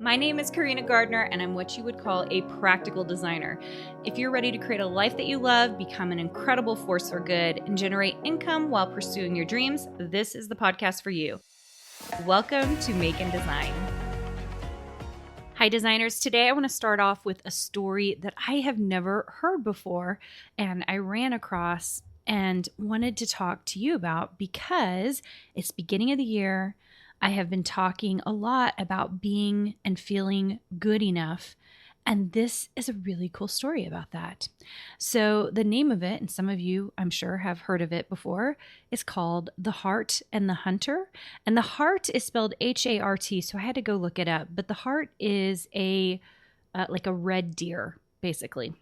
My name is Carina Gardner, and I'm what you would call a practical designer. If you're ready to create a life that you love, become an incredible force for good, and generate income while pursuing your dreams, this is the podcast for you. Welcome to Make and Design. Hi, designers. Today I want to start off with a story that I have never heard before, and I ran across and wanted to talk to you about because it's beginning of the year. I have been talking a lot about being and feeling good enough, and this is a really cool story about that. So the name of it, and some of you I'm sure have heard of it before, is called The Hart and the Hunter. And the Hart is spelled H-A-R-T, so I had to go look it up. But the Hart is like a red deer, basically,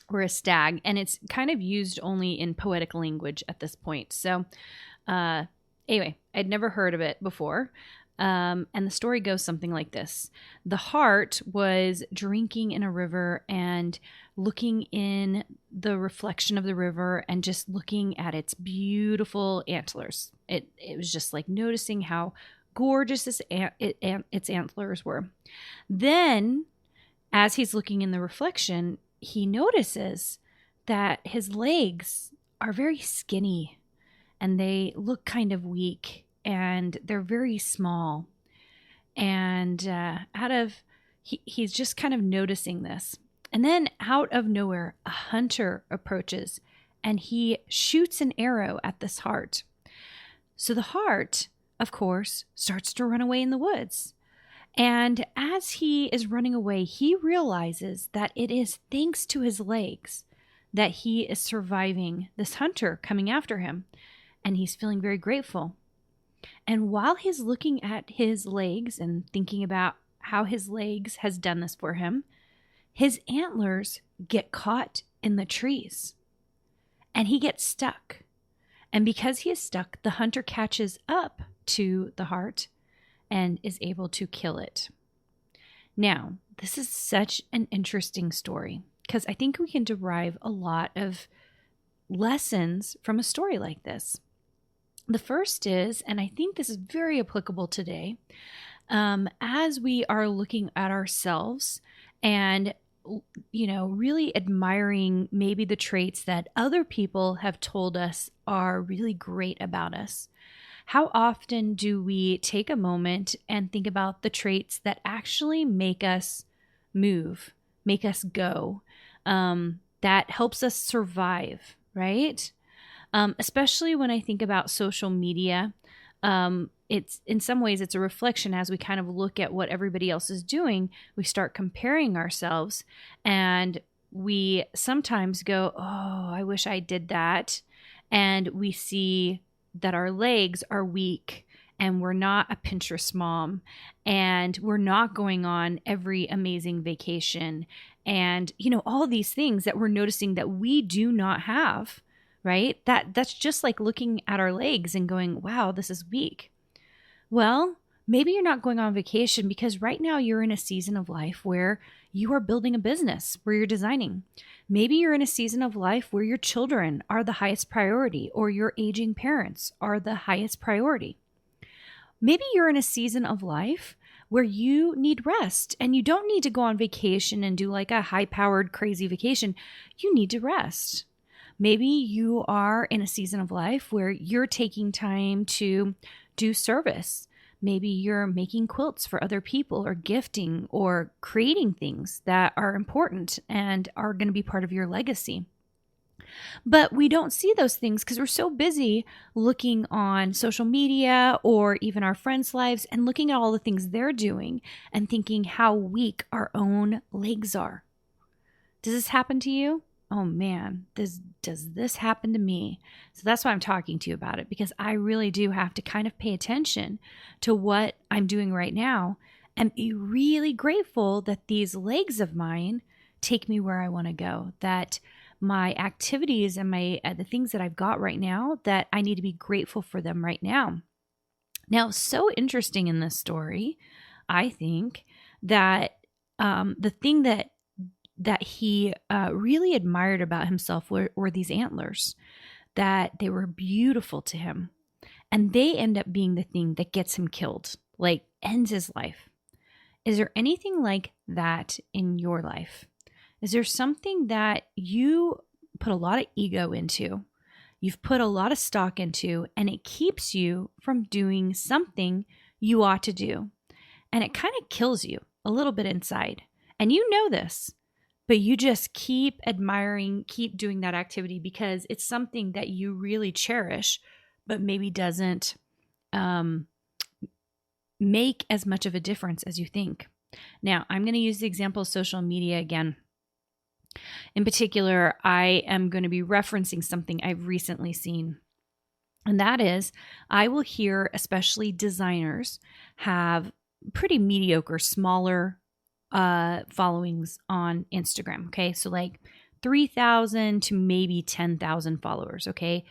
or a stag, and it's kind of used only in poetic language at this point. So anyway, I'd never heard of it before. And the story goes something like this. The Hart was drinking in a river and looking in the reflection of the river and just looking at its beautiful antlers. It was just like noticing how gorgeous its antlers were. Then, as he's looking in the reflection, he notices that his legs are very skinny and they look kind of weak and they're very small. And he's just kind of noticing this. And then out of nowhere, a hunter approaches and he shoots an arrow at this Hart. So the Hart, of course, starts to run away in the woods. And as he is running away, he realizes that it is thanks to his legs that he is surviving this hunter coming after him. And he's feeling very grateful. And while he's looking at his legs and thinking about how his legs has done this for him, his antlers get caught in the trees. And he gets stuck. And because he is stuck, the hunter catches up to the Hart and is able to kill it. Now, this is such an interesting story because I think we can derive a lot of lessons from a story like this. The first is, and I think this is very applicable today, as we are looking at ourselves and, really admiring maybe the traits that other people have told us are really great about us. How often do we take a moment and think about the traits that actually make us move, make us go, that helps us survive, right? Especially when I think about social media, it's in some ways it's a reflection as we kind of look at what everybody else is doing. We start comparing ourselves and we sometimes go, oh, I wish I did that. And we see that our legs are weak and we're not a Pinterest mom and we're not going on every amazing vacation. And, all these things that we're noticing that we do not have. Right? That's just like looking at our legs and going, wow, this is weak. Well, maybe you're not going on vacation because right now you're in a season of life where you are building a business, where you're designing. Maybe you're in a season of life where your children are the highest priority or your aging parents are the highest priority. Maybe you're in a season of life where you need rest and you don't need to go on vacation and do like a high-powered crazy vacation. You need to rest. Maybe you are in a season of life where you're taking time to do service. Maybe you're making quilts for other people or gifting or creating things that are important and are going to be part of your legacy. But we don't see those things because we're so busy looking on social media or even our friends' lives and looking at all the things they're doing and thinking how weak our own legs are. Does this happen to you? Oh man, does this happen to me? So that's why I'm talking to you about it, because I really do have to kind of pay attention to what I'm doing right now and be really grateful that these legs of mine take me where I want to go, that my activities and the things that I've got right now, that I need to be grateful for them right now. Now, so interesting in this story, I think that the thing that he really admired about himself were these antlers, that they were beautiful to him. And they end up being the thing that gets him killed, like ends his life. Is there anything like that in your life? Is there something that you put a lot of ego into, you've put a lot of stock into, and it keeps you from doing something you ought to do? And it kind of kills you a little bit inside. And you know this, but you just keep admiring, keep doing that activity because it's something that you really cherish, but maybe doesn't make as much of a difference as you think. Now, I'm going to use the example of social media again. In particular, I am going to be referencing something I've recently seen. And that is, I will hear especially designers have pretty mediocre, smaller followings on Instagram. Okay. So like 3,000 to maybe 10,000 followers. Okay.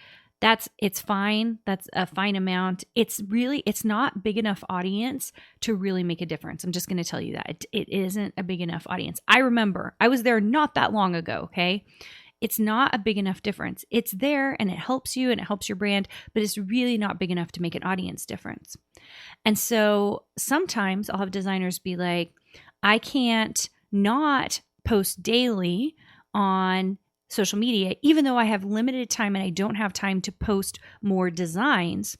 It's fine. That's a fine amount. It's not big enough audience to really make a difference. I'm just going to tell you that it isn't a big enough audience. I remember I was there not that long ago. Okay. It's not a big enough difference. It's there and it helps you and it helps your brand, but it's really not big enough to make an audience difference. And so sometimes I'll have designers be like, I can't not post daily on social media, even though I have limited time and I don't have time to post more designs.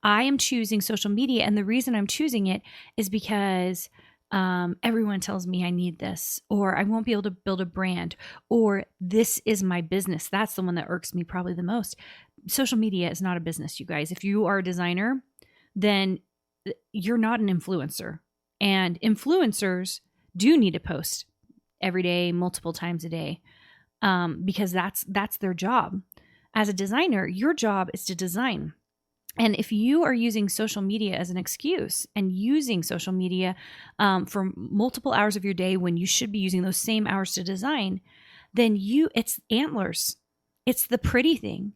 I am choosing social media. And the reason I'm choosing it is because everyone tells me I need this, or I won't be able to build a brand, or this is my business. That's the one that irks me probably the most. Social media is not a business, you guys. If you are a designer, then you're not an influencer. And influencers do need to post every day, multiple times a day, because that's their job. As a designer, your job is to design. And if you are using social media as an excuse and using social media for multiple hours of your day when you should be using those same hours to design, then it's antlers. It's the pretty thing.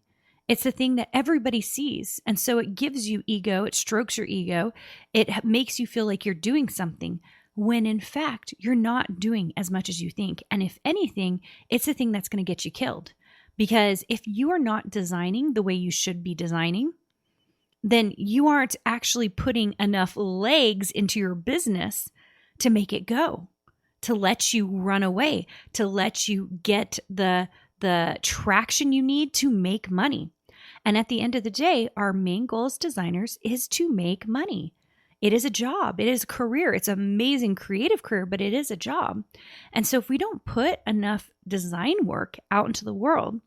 It's the thing that everybody sees. And so it gives you ego. It strokes your ego. It makes you feel like you're doing something when in fact you're not doing as much as you think. And if anything, it's the thing that's going to get you killed. Because if you are not designing the way you should be designing, then you aren't actually putting enough legs into your business to make it go, to let you run away, to let you get the traction you need to make money. And at the end of the day, our main goal as designers is to make money. It is a job. It is a career. It's an amazing creative career, but it is a job. And so if we don't put enough design work out into the world,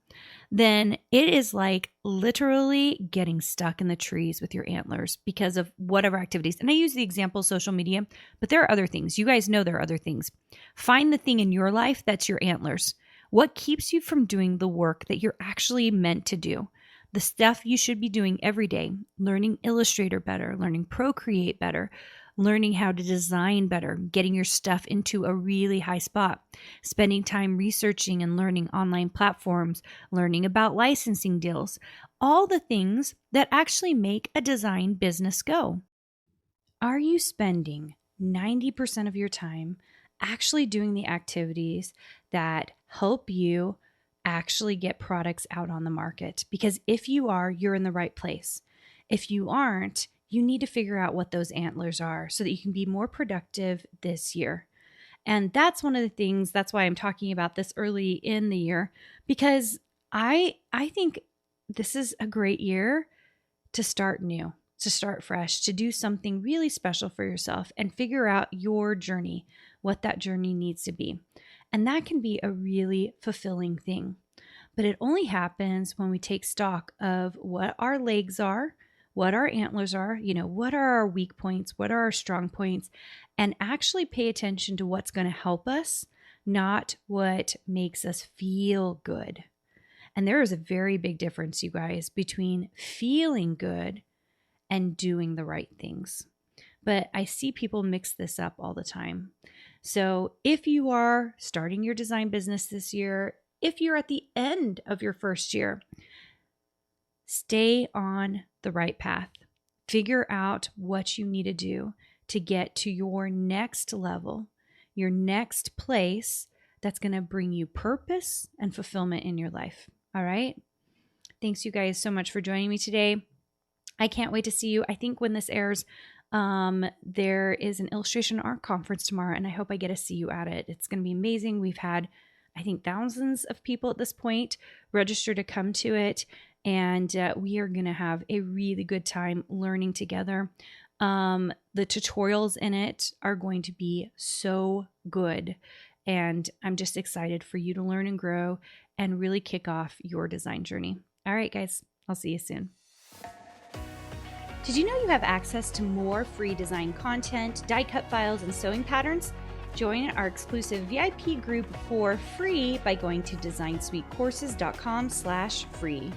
then it is like literally getting stuck in the trees with your antlers because of whatever activities. And I use the example of social media, but there are other things. You guys know there are other things. Find the thing in your life that's your antlers. What keeps you from doing the work that you're actually meant to do? The stuff you should be doing every day, learning Illustrator better, learning Procreate better, learning how to design better, getting your stuff into a really high spot, spending time researching and learning online platforms, learning about licensing deals, all the things that actually make a design business go. Are you spending 90% of your time actually doing the activities that help you actually get products out on the market? Because if you are, you're in the right place. If you aren't, you need to figure out what those antlers are so that you can be more productive this year. And that's one of the things, that's why I'm talking about this early in the year, because I think this is a great year to start new, to start fresh, to do something really special for yourself and figure out your journey, what that journey needs to be. And that can be a really fulfilling thing. But it only happens when we take stock of what our legs are, what our antlers are, what are our weak points, what are our strong points, and actually pay attention to what's going to help us, not what makes us feel good. And there is a very big difference, you guys, between feeling good and doing the right things. But I see people mix this up all the time. So if you are starting your design business this year, if you're at the end of your first year, stay on the right path. Figure out what you need to do to get to your next level, your next place that's going to bring you purpose and fulfillment in your life. All right? Thanks you guys so much for joining me today. I can't wait to see you. I think when this airs, There is an illustration art conference tomorrow, and I hope I get to see you at it. It's going to be amazing. We've had, I think, thousands of people at this point register to come to it, and we are going to have a really good time learning together. The tutorials in it are going to be so good, and I'm just excited for you to learn and grow and really kick off your design journey. All right, guys, I'll see you soon. Did you know you have access to more free design content, die cut files, and sewing patterns? Join our exclusive VIP group for free by going to designsweetcourses.com/free.